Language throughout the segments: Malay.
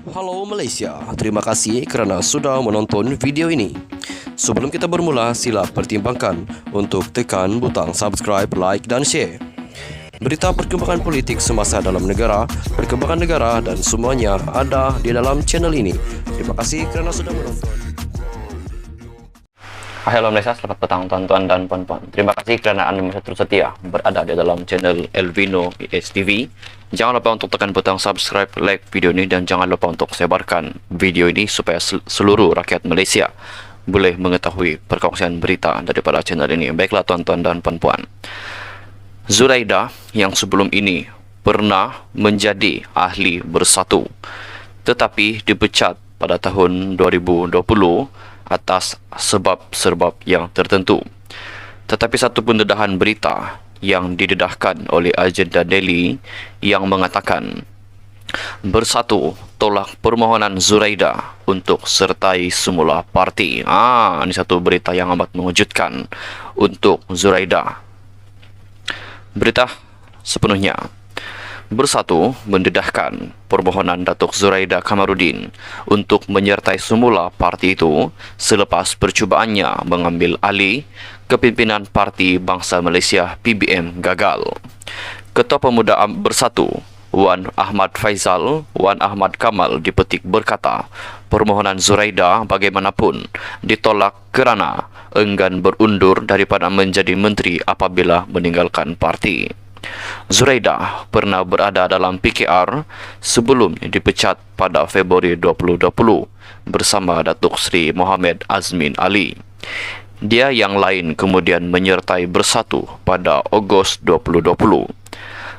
Halo Malaysia, terima kasih kerana sudah menonton video ini. Sebelum kita bermula, sila pertimbangkan untuk tekan butang subscribe, like dan share. Berita perkembangan politik semasa dalam negara, perkembangan negara dan semuanya ada di dalam channel ini. Terima kasih kerana sudah menonton. Halo Malaysia, selamat petang tuan-tuan dan puan-puan. Terima kasih kerana anda masih terus setia berada di dalam channel Elvino ESTV. Jangan lupa untuk tekan butang subscribe, like video ini dan jangan lupa untuk sebarkan video ini supaya seluruh rakyat Malaysia boleh mengetahui perkongsian berita daripada channel ini. Baiklah tuan-tuan dan puan-puan. Zuraida yang sebelum ini pernah menjadi ahli bersatu tetapi dipecat pada tahun 2020 atas sebab-sebab yang tertentu. Tetapi satu pendedahan berita yang didedahkan oleh Agenda Daily yang mengatakan Bersatu tolak permohonan Zuraida untuk sertai semula parti. Ini satu berita yang amat mengejutkan untuk Zuraida. Berita sepenuhnya. Bersatu mendedahkan permohonan Datuk Zuraida Kamarudin untuk menyertai semula parti itu selepas percubaannya mengambil alih kepimpinan Parti Bangsa Malaysia PBM gagal. Ketua Pemuda Bersatu Wan Ahmad Faizal, Wan Ahmad Kamal dipetik berkata, permohonan Zuraida bagaimanapun ditolak kerana enggan berundur daripada menjadi menteri apabila meninggalkan parti. Zuraida pernah berada dalam PKR sebelum dipecat pada Februari 2020 bersama Datuk Seri Mohamed Azmin Ali. Dia yang lain kemudian menyertai Bersatu pada Ogos 2020.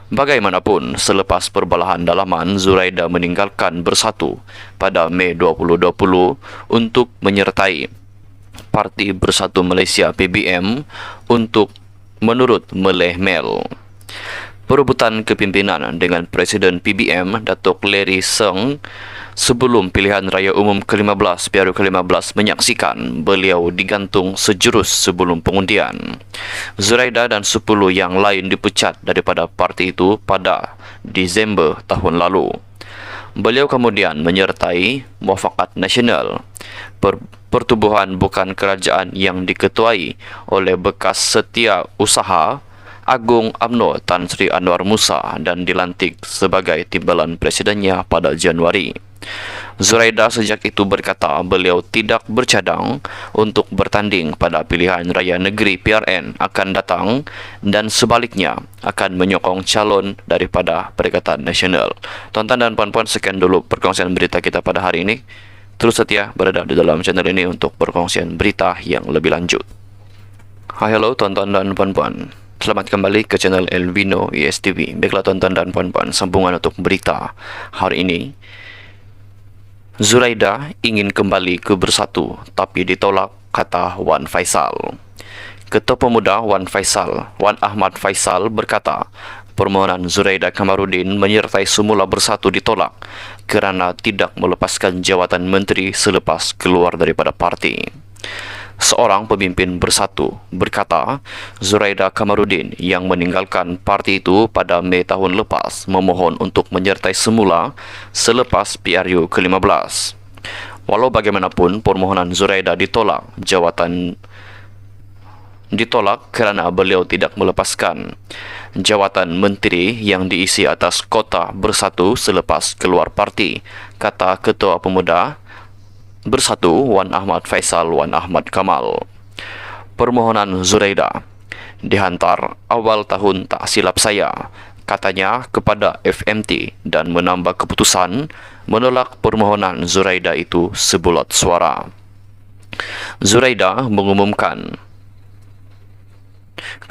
Bagaimanapun, selepas perbalahan dalaman, Zuraida meninggalkan Bersatu pada Mei 2020 untuk menyertai Parti Bersatu Malaysia PBM untuk menurut Meleh Mel. Perebutan kepimpinan dengan Presiden PBM Datuk Larry Seng sebelum pilihan raya umum ke-15 Piaru ke-15 menyaksikan beliau digantung sejurus sebelum pengundian. Zuraida dan 10 yang lain dipecat daripada parti itu pada Disember tahun lalu. Beliau kemudian menyertai Muafakat Nasional, pertubuhan bukan kerajaan yang diketuai oleh bekas Setiausaha Agung UMNO Tan Sri Anwar Musa dan dilantik sebagai timbalan presidennya pada Januari. Zuraida sejak itu berkata beliau tidak bercadang untuk bertanding pada pilihan raya negeri PRN akan datang dan sebaliknya akan menyokong calon daripada Perikatan Nasional. Tuan-tuan dan puan-puan, sekian dulu perkongsian berita kita pada hari ini. Terus setia berada di dalam channel ini untuk perkongsian berita yang lebih lanjut. Halo tuan-tuan dan puan-puan. Selamat kembali ke channel Elvino ESTV. Baiklah tuan-tuan dan puan-puan, sambungan untuk berita hari ini. Zuraida ingin kembali ke Bersatu tapi ditolak, kata Wan Faisal. Ketua Pemuda Wan Ahmad Faisal berkata, permohonan Zuraida Kamarudin menyertai semula Bersatu ditolak kerana tidak melepaskan jawatan menteri selepas keluar daripada parti. Seorang pemimpin Bersatu berkata, Zuraida Kamarudin yang meninggalkan parti itu pada Mei tahun lepas memohon untuk menyertai semula selepas PRU ke-15. Walau bagaimanapun, permohonan Zuraida ditolak kerana beliau tidak melepaskan jawatan menteri yang diisi atas kota Bersatu selepas keluar parti, kata Ketua Pemuda Bersatu Wan Ahmad Faisal Wan Ahmad Kamal. Permohonan Zuraida dihantar awal tahun tak silap saya, katanya kepada FMT dan menambah keputusan menolak permohonan Zuraida itu sebulat suara. Zuraida mengumumkan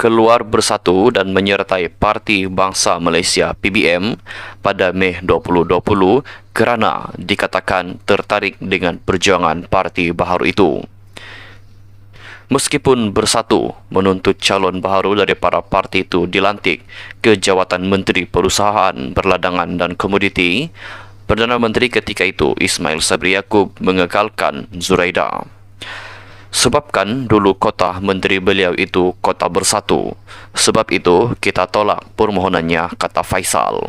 keluar Bersatu dan menyertai Parti Bangsa Malaysia PBM pada Mei 2020 kerana dikatakan tertarik dengan perjuangan parti baharu itu. Meskipun Bersatu menuntut calon baharu daripada parti itu dilantik ke jawatan Menteri Perusahaan, Perladangan dan Komoditi, Perdana Menteri ketika itu Ismail Sabri Yaakob mengekalkan Zuraida. Sebabkan dulu kota menteri beliau itu kota Bersatu. Sebab itu kita tolak permohonannya, kata Faisal.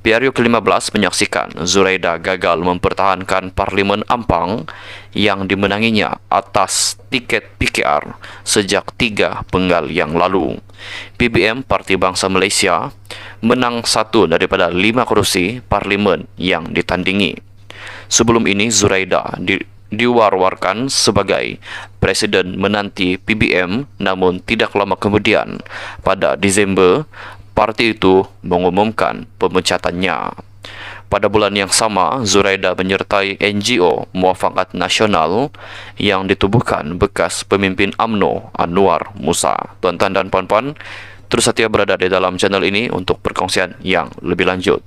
PRU ke-15 menyaksikan Zuraida gagal mempertahankan Parlimen Ampang yang dimenanginya atas tiket PKR sejak 3 Penggal yang lalu. PBM Parti Bangsa Malaysia menang 1 daripada 5 kursi parlimen yang ditandingi. Sebelum ini Zuraida diwar-warkan sebagai Presiden menanti PBM, namun tidak lama kemudian pada Disember parti itu mengumumkan pemecatannya. Pada bulan yang sama, Zuraida menyertai NGO Muafakat Nasional yang ditubuhkan bekas pemimpin UMNO Anwar Musa. Tuan-tuan dan puan-puan, terus setia berada di dalam channel ini untuk perkongsian yang lebih lanjut.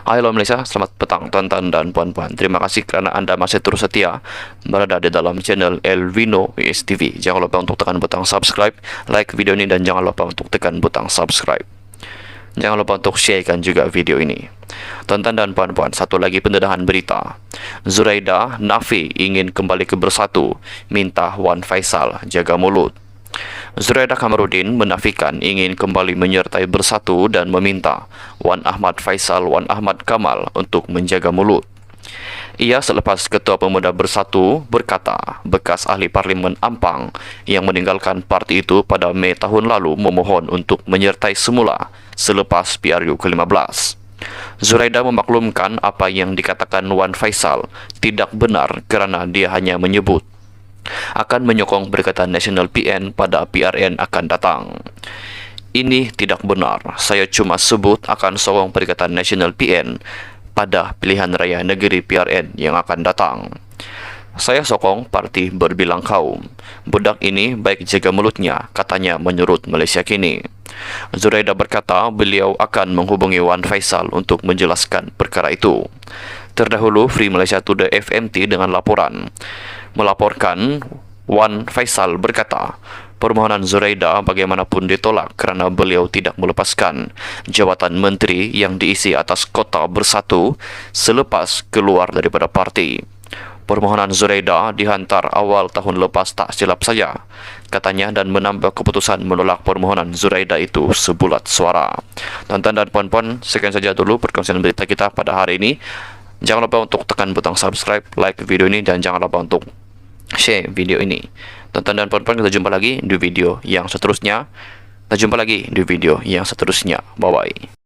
Halo Malaysia, selamat petang tuan-tuan dan puan-puan. Terima kasih kerana anda masih terus setia berada di dalam channel Elvino TV. Jangan lupa untuk tekan butang subscribe, like video ini, dan jangan lupa untuk tekan butang subscribe. Jangan lupa untuk sharekan juga video ini. Tuan-tuan dan puan-puan, satu lagi pendedahan berita. Zuraida nafi ingin kembali ke Bersatu, minta Wan Faisal jaga mulut. Zuraida Kamarudin menafikan ingin kembali menyertai Bersatu dan meminta Wan Ahmad Faisal Wan Ahmad Kamal untuk menjaga mulut. Ia selepas Ketua Pemuda Bersatu berkata bekas ahli Parlimen Ampang yang meninggalkan parti itu pada Mei tahun lalu memohon untuk menyertai semula selepas PRU ke-15. Zuraida memaklumkan apa yang dikatakan Wan Faisal tidak benar kerana dia hanya menyebut akan menyokong Perikatan Nasional PN pada PRN akan datang. Ini tidak benar. Saya cuma sebut akan sokong Perikatan Nasional PN pada pilihan raya negeri PRN yang akan datang. Saya sokong parti berbilang kaum. Budak ini baik jaga mulutnya, katanya menurut Malaysia Kini. Zuraida berkata beliau akan menghubungi Wan Faisal untuk menjelaskan perkara itu. Terdahulu Free Malaysia Today FMT dengan melaporkan Wan Faisal berkata permohonan Zuraida bagaimanapun ditolak kerana beliau tidak melepaskan jawatan menteri yang diisi atas kota Bersatu selepas keluar daripada parti. Permohonan Zuraida dihantar awal tahun lepas tak silap saja, katanya, dan menambah keputusan menolak permohonan Zuraida itu sebulat suara. Tuan-tuan dan puan-puan, sekian saja dulu perkongsian berita kita pada hari ini. Jangan lupa untuk tekan butang subscribe, like video ini, dan jangan lupa untuk share video ini. Tuan-tuan dan puan-puan, kita jumpa lagi di video yang seterusnya. Bye-bye.